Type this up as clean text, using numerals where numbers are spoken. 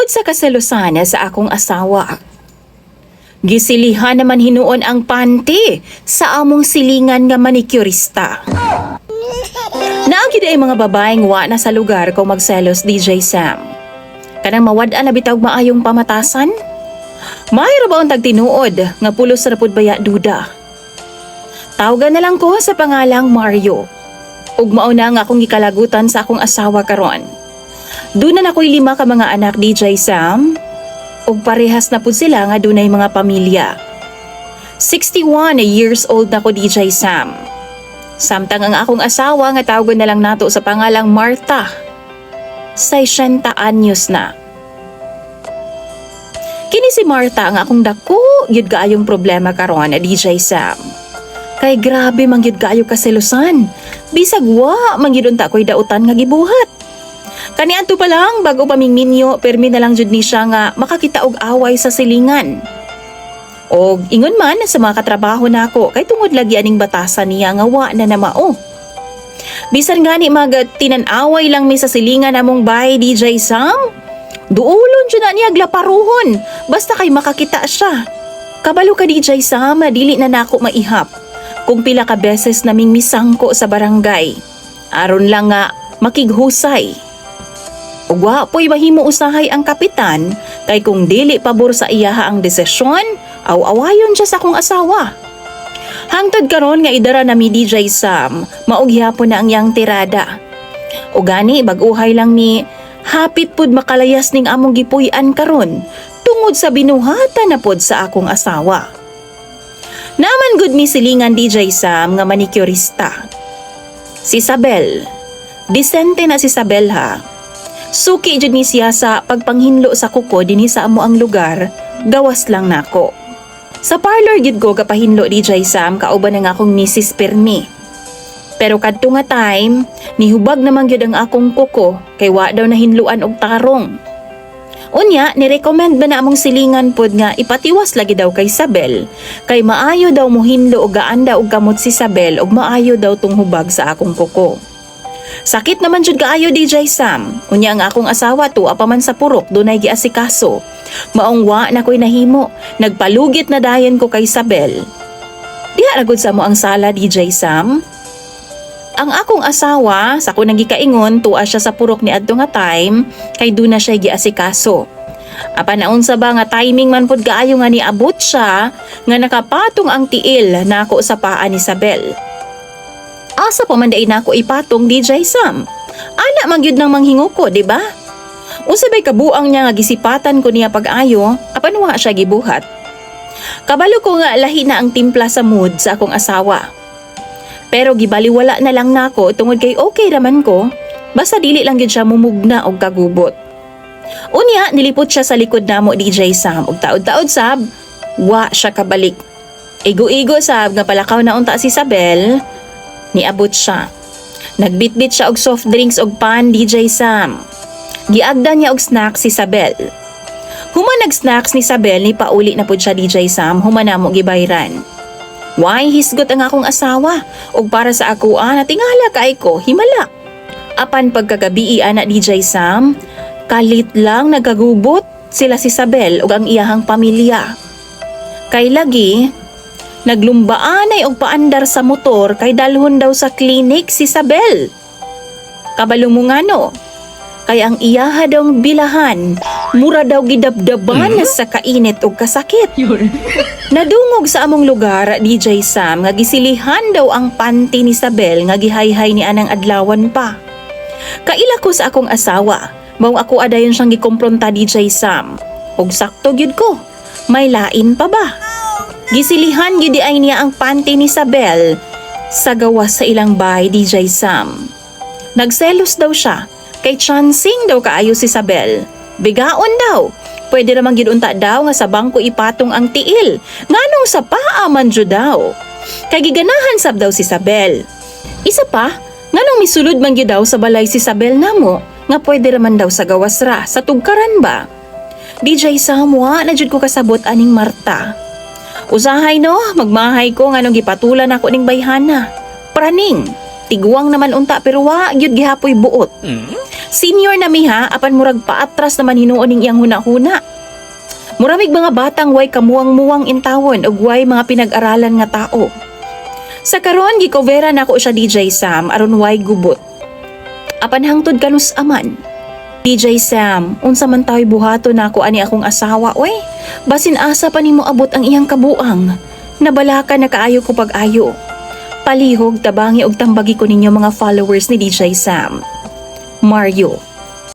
Tungod sa kaselusan sa akong asawa, gisilihan naman hinuon ang panty sa among silingan nga manicurista. Naagid ay mga babaeng wa na sa lugar kung magselos DJ Sam. Kanang mawad-an na bitaw maayong pamatasan? Mayro ba ang tagtinuod nga pulos ra pud baya duda? Tawagan na lang ko sa pangalang Mario. Ug mao na nga akong gikalagutan sa akong asawa karon. Duna na ko'y 5 ka mga anak DJ Sam. Ug parehas na pud sila nga dunay mga pamilya. 61 years old na ko DJ Sam. Samtang ang akong asawa nga tawagan na lang nato sa pangalang Martha. 60 anyos na. Kini si Martha ang akong dako gyud kaayong problema karon DJ Sam. Kay grabe man gyud kaayo kaselusan. Bisag wa man gyud unta ko'y dautan nga gibuhat. Kaniadto pa lang bago pa mingminyo permi na lang jud ni siya nga makakita og away sa silingan. Og ingon man sa mga katrabaho nako kay tungod lagi aning batasan niya nga wa na namao. Bisan gani tinan-away lang mi sa silingan namong bahay DJ Sam. Duulon jud na niya glaparuhon basta kay makakita siya. Kabalo ka DJ Sam, dili na nako maihap. Kung pila ka beses naming misangko sa barangay. Aron lang nga makighusay. Ug wa po'y mahimo usahay ang kapitan kay kung dili pabor sa iyaha ang desisyon, aw-awayon siya sa akong asawa. Hangtod karon nga idara nami DJ Sam, maog gyapon na ang iyang tirada. O gani bag-uhay lang mi hapit pud makalayas ning among gipuy-an karon tungod sa binuhatan na pud sa akong asawa. Naman gud mi silingan DJ Sam nga manicurista. Si Isabel. Disente na si Isabel ha. Suki jud ni siya sa pagpanghinlo sa kuko dinhi sa amo ang lugar, gawas lang nako. Sa parlor gid ko kapahinlo DJ Sam kauban ng akong Mrs. Permi. Pero kadto nga time, nihubag naman gyud ang akong kuko kay wa daw nahinluan og tarong. Unya, ni-recommend ba na among silingan pod nga ipatiwas lagi daw kay Isabel kay maayo daw mohinlo og gaanda og kamot si Isabel og maayo daw tong hubag sa akong kuko. Sakit naman jud kaayo DJ Sam. Unya ang akong asawa tuwa pa man sa purok dunay giasikaso. Maong wa na ko'y nahimo. Nagpalugit na dayon ko kay Isabel. Diha ra gud sa mo ang sala DJ Sam. Ang akong asawa sa ko nang gikaingon tuwa siya sa purok ni adto nga time kay duna siya giasikaso. Apan naon sa ba nga timing man pud kaayo nga niabot siya nga nakapatong ang tiil nako sa paa ni Isabel. Asa pa man day nako ipatong DJ Sam. Ana man gyud nang manghingo ko, di ba? Usabay kabuang niya nga gisipatan ko niya pag-ayo, apan wa siya gibuhat. Kabalo ko nga lahi na ang timpla sa mood sa akong asawa. Pero gibaliwala na lang nako tungod kay okay raman ko, basta dili lang gyud siya mumugna og kagubot. Unya nilipot siya sa likod namo DJ Sam og taod-taod sab, wa siya kabalik. Igo-igo sab nga palakaw na unta si Isabel. Niabot siya. Nagbitbit siya og soft drinks og pan DJ Sam. Giagda niya og snacks si Isabel. Human nag-snacks ni Isabel ni pauli na pud siya DJ Sam human namo gibayran. Why hisgot ang akong asawa og para sa ako natingala kay ko himala. Apan pagkagabi ana DJ Sam, kalit lang nagagubot sila si Isabel ug ang iyahang pamilya. Kay lagi naglumbaanay og paandar sa motor kay dalhon daw sa klinik si Isabel. Kabalo mo nga no, kay ang iyaha daw bilahan, mura daw gidabdaban sa kainit og kasakit. Nadungog sa among lugar, DJ Sam, nga gisilihan daw ang panty ni Isabel nga gihayhay ni anang adlawan pa. Kaila ko sa akong asawa, mao ako adayon siyang gikompronta DJ Sam. Og sakto gyud ko, may lain pa ba? Gisilihan gidi ay niya ang panty ni Isabel sa gawas sa ilang bahay DJ Sam. Nagselos daw siya kay chancing daw kaayo si Isabel. Bigaon daw. Pwede ramang gid unta daw nga sa bangko ipatong ang tiil. Nganong sa paa man jud daw. Kay giganahan sab daw si Isabel. Isa pa, nganong misulod man gyud daw sa balay si Isabel namo nga pwede raman daw sa gawas ra sa tugkaran ba. DJ Sam, wa na jud ko kasabot aning Marta. Usahay no, magmahay ko nga nung gipatulan ako ning bayhana. Praning, Tiguang naman unta pero wa gyud gihapoy buot. Senior na mi ha, apan murag paatras naman hinuon ning iyang huna-huna. Muramig mga batang way kamuwang-muwang intawon ug way mga pinag-aralan nga tao. Sa karon gikovera nako siya DJ Sam aron way gubot. Apan hangtod kanus aman. DJ Sam, unsa man tayo buhato nako ani akong asawa oy. Basin asa pa nimo abot ang iyang kabuang. Nabalaka na kaayo ko pag-ayo. Palihog tabangi og tambagi ko ninyo mga followers ni DJ Sam. Mario.